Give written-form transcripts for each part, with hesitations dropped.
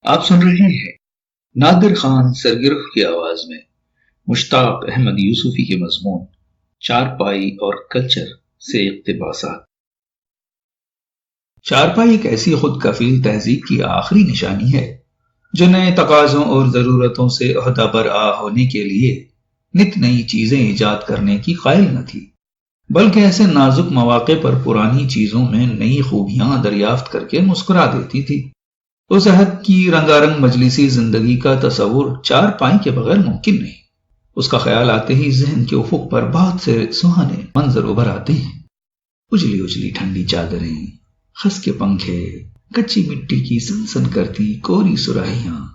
آپ سن رہے ہیں نادر خان سرگرف کی آواز میں مشتاق احمد یوسفی کے مضمون چارپائی اور کلچر سے اقتباسات۔ چارپائی ایک ایسی خود کفیل تہذیب کی آخری نشانی ہے جو نئے تقاضوں اور ضرورتوں سے عہدہ برآ ہونے کے لیے نت نئی چیزیں ایجاد کرنے کی قائل نہ تھی، بلکہ ایسے نازک مواقع پر پرانی چیزوں میں نئی خوبیاں دریافت کر کے مسکرا دیتی تھی۔ اس عہد کی رنگارنگ مجلسی زندگی کا تصور چارپائی کے بغیر ممکن نہیں۔ اس کا خیال آتے ہی ذہن کے افق پر بہت سے سہانے منظر ابھر آتے ہیں۔ اجلی اجلی ٹھنڈی چادریں، خس کے پنکھے، کچی مٹی کی سنسن کرتی کوری سراہیاں،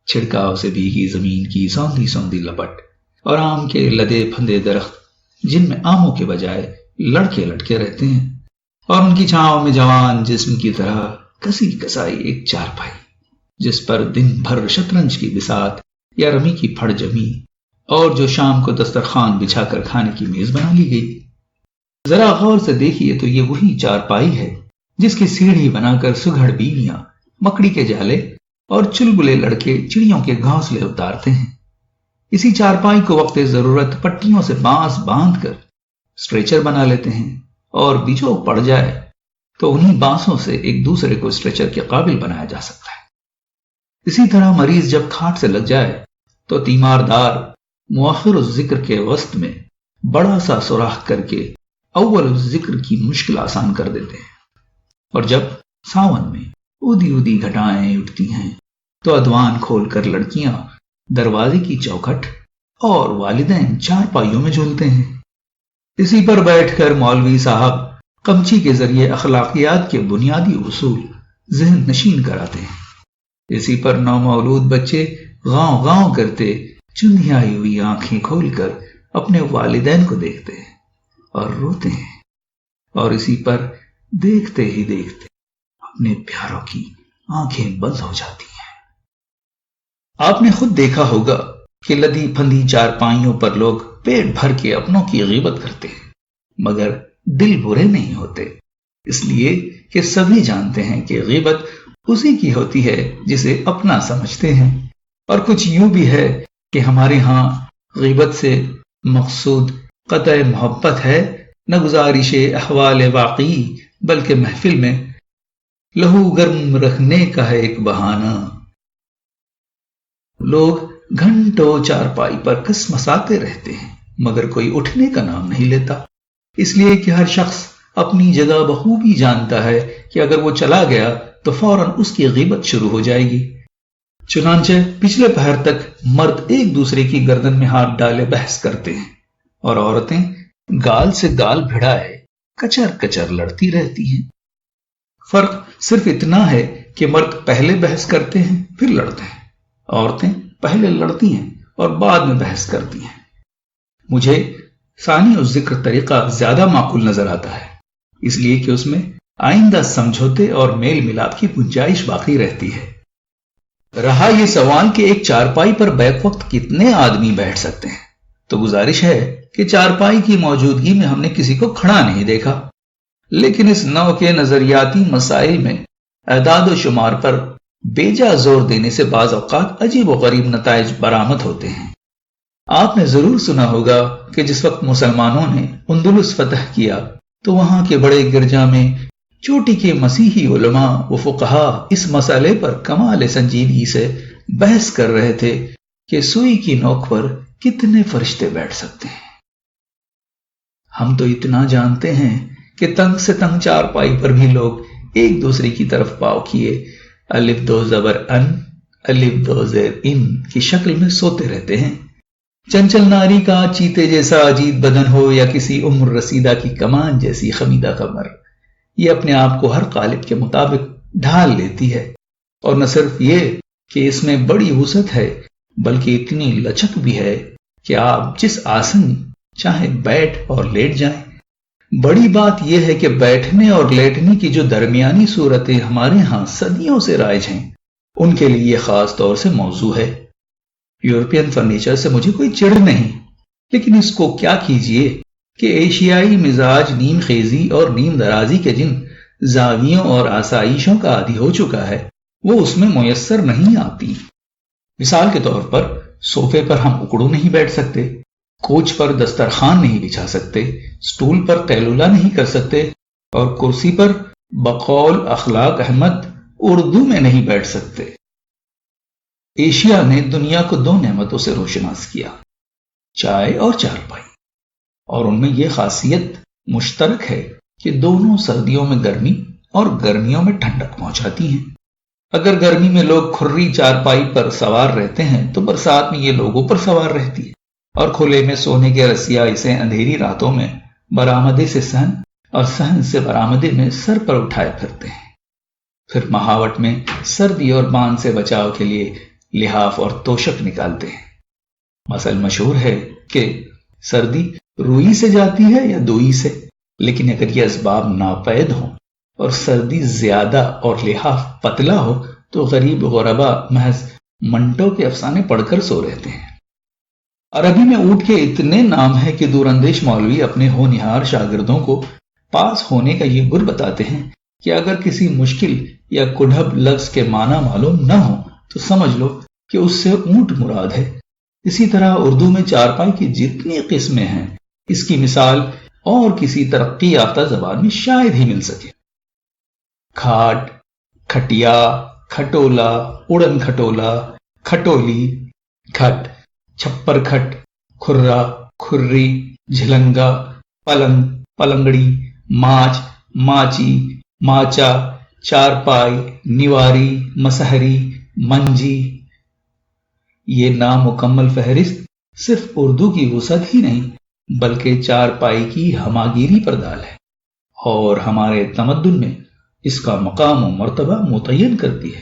چھڑکاؤ سے بھیگی زمین کی سوندھی سوندھی لپٹ، اور آم کے لدے پھندے درخت جن میں آموں کے بجائے لڑکے لٹکے رہتے ہیں، اور ان کی چھاؤں میں جوان جسم کی طرح کسی کسائی ایک چارپائی جس پر دن بھر شطرنج کی بساط یا رمی کی پھڑ جمی، اور جو شام کو دسترخوان بچھا کر کھانے کی میز بنا لی گئی۔ ذرا غور سے دیکھیے تو یہ وہی چارپائی ہے جس کی سیڑھی بنا کر سگھڑ بیویاں مکڑی کے جالے اور چلبلے لڑکے چڑیوں کے گھونسلے اتارتے ہیں۔ اسی چارپائی کو وقت ضرورت پٹیوں سے بانس باندھ کر اسٹریچر بنا لیتے ہیں، اور بچھو پڑ جائے تو انہی بانسوں سے ایک دوسرے کو اسٹریچر کے قابل بنایا جا سکتا ہے۔ اسی طرح مریض جب کھاٹ سے لگ جائے تو تیماردار مؤخر الذکر کے وسط میں بڑا سا سوراخ کر کے اول الذکر کی مشکل آسان کر دیتے ہیں، اور جب ساون میں اودی اودی گھٹائیں اٹھتی ہیں تو ادوان کھول کر لڑکیاں دروازے کی چوکھٹ اور والدین چارپائیوں میں جھولتے ہیں۔ اسی پر بیٹھ کر مولوی صاحب قمچی کے ذریعے اخلاقیات کے بنیادی اصول ذہن نشین کراتے ہیں۔ اسی پر نومولود بچے غاؤں غاؤں کرتے چندھیائی ہوئی آنکھیں کھول کر اپنے والدین کو دیکھتے ہیں اور روتے ہیں، اور اسی پر دیکھتے ہی دیکھتے اپنے پیاروں کی آنکھیں بند ہو جاتی ہیں۔ آپ نے خود دیکھا ہوگا کہ لدی پھندی چارپائیوں پر لوگ پیٹ بھر کے اپنوں کی غیبت کرتے ہیں، مگر دل برے نہیں ہوتے، اس لیے کہ سبھی جانتے ہیں کہ غیبت اسی کی ہوتی ہے جسے اپنا سمجھتے ہیں۔ اور کچھ یوں بھی ہے کہ ہمارے ہاں غیبت سے مقصود قطع محبت ہے، نہ گزارش احوال واقعی، بلکہ محفل میں لہو گرم رکھنے کا ہے ایک بہانہ۔ لوگ گھنٹوں چارپائی پر کسمساتے رہتے ہیں، مگر کوئی اٹھنے کا نام نہیں لیتا، اس لیے کہ ہر شخص اپنی جگہ بخوبی جانتا ہے کہ اگر وہ چلا گیا تو فوراً اس کی غیبت شروع ہو جائے گی۔ چنانچہ پچھلے پہر تک مرد ایک دوسرے کی گردن میں ہاتھ ڈالے بحث کرتے ہیں، اور عورتیں گال سے گال بھڑائے کچر کچر لڑتی رہتی ہیں۔ فرق صرف اتنا ہے کہ مرد پہلے بحث کرتے ہیں پھر لڑتے ہیں، عورتیں پہلے لڑتی ہیں اور بعد میں بحث کرتی ہیں۔ مجھے ثانی الذکر طریقہ زیادہ معقول نظر آتا ہے، اس لیے کہ اس میں آئندہ سمجھوتے اور میل ملاپ کی گنجائش باقی رہتی ہے۔ رہا یہ سوال کہ ایک چارپائی پر بیک وقت کتنے آدمی بیٹھ سکتے ہیں، تو گزارش ہے کہ چارپائی کی موجودگی میں ہم نے کسی کو کھڑا نہیں دیکھا، لیکن اس نوع کے نظریاتی مسائل میں اعداد و شمار پر بیجا زور دینے سے بعض اوقات عجیب و غریب نتائج برآمد ہوتے ہیں۔ آپ نے ضرور سنا ہوگا کہ جس وقت مسلمانوں نے اندلس فتح کیا تو وہاں کے بڑے گرجا میں چوٹی کے مسیحی علماء و فقہا اس مسئلے پر کمال سنجیدگی سے بحث کر رہے تھے کہ سوئی کی نوک پر کتنے فرشتے بیٹھ سکتے ہیں۔ ہم تو اتنا جانتے ہیں کہ تنگ سے تنگ چارپائی پر بھی لوگ ایک دوسرے کی طرف پاؤ کیے الف دو زبر ان الف دو زیر ان کی شکل میں سوتے رہتے ہیں۔ چنچل ناری کا چیتے جیسا عجیب بدن ہو یا کسی عمر رسیدہ کی کمان جیسی خمیدہ کمر، یہ اپنے آپ کو ہر قالب کے مطابق ڈھال لیتی ہے، اور نہ صرف یہ کہ اس میں بڑی وسعت ہے بلکہ اتنی لچک بھی ہے کہ آپ جس آسن چاہے بیٹھ اور لیٹ جائیں۔ بڑی بات یہ ہے کہ بیٹھنے اور لیٹنے کی جو درمیانی صورتیں ہمارے ہاں صدیوں سے رائج ہیں، ان کے لیے خاص طور سے موضوع ہے۔ یورپین فرنیچر سے مجھے کوئی چڑ نہیں، لیکن اس کو کیا کیجئے کہ ایشیائی مزاج نیم خیزی اور نیم درازی کے جن زاویوں اور آسائشوں کا عادی ہو چکا ہے، وہ اس میں میسر نہیں آتی۔ مثال کے طور پر صوفے پر ہم اکڑو نہیں بیٹھ سکتے، کوچ پر دسترخوان نہیں بچھا سکتے، سٹول پر قیلولہ نہیں کر سکتے، اور کرسی پر بقول اخلاق احمد اردو میں نہیں بیٹھ سکتے۔ ایشیا نے دنیا کو دو نعمتوں سے روشناس کیا، چائے اور چارپائی، اور ان میں یہ خاصیت مشترک ہے کہ دونوں سردیوں میں گرمی اور گرمیوں میں ٹھنڈک پہنچاتی ہیں۔ اگر گرمی میں لوگ کھری چارپائی پر سوار رہتے ہیں تو برسات میں یہ لوگوں پر سوار رہتی ہے، اور کھلے میں سونے کے رسیا اسے اندھیری راتوں میں برآمدے سے صحن اور صحن سے برآمدے میں سر پر اٹھائے پھرتے ہیں۔ پھر مہاوٹ میں سردی اور بان سے بچاؤ کے لیے لحاف اور توشک نکالتے ہیں۔ مثل مشہور ہے کہ سردی روئی سے جاتی ہے یا دوئی سے، لیکن اگر یہ اسباب ناپید ہوں اور سردی زیادہ اور لحاف پتلا ہو تو غریب غربا محض منٹوں کے افسانے پڑھ کر سو رہتے ہیں۔ عربی میں اونٹ کے اتنے نام ہے کہ دور اندیش مولوی اپنے ہونہار شاگردوں کو پاس ہونے کا یہ گر بتاتے ہیں کہ اگر کسی مشکل یا کڑھب لفظ کے معنی معلوم نہ ہو تو سمجھ لو کہ اس سے اونٹ مراد ہے۔ اسی طرح اردو میں چارپائی کی جتنی قسمیں ہیں، اس کی مثال اور کسی ترقی یافتہ زبان میں شاید ہی مل سکے۔ کھاٹ، کھٹیا، کھٹولا، اڑن کھٹولا، کھٹولی، کھٹ، چھپر کھٹ، کھرا، کھری، جھلنگا، پلنگ، پلنگڑی، ماچ، ماچی، ماچا، چارپائی، نیواری، مسہری، منجی۔ یہ نامکمل فہرست صرف اردو کی وسعت ہی نہیں بلکہ چارپائی کی ہماگیری پر دال ہے، اور ہمارے تمدن میں اس کا مقام و مرتبہ متعین کرتی ہے۔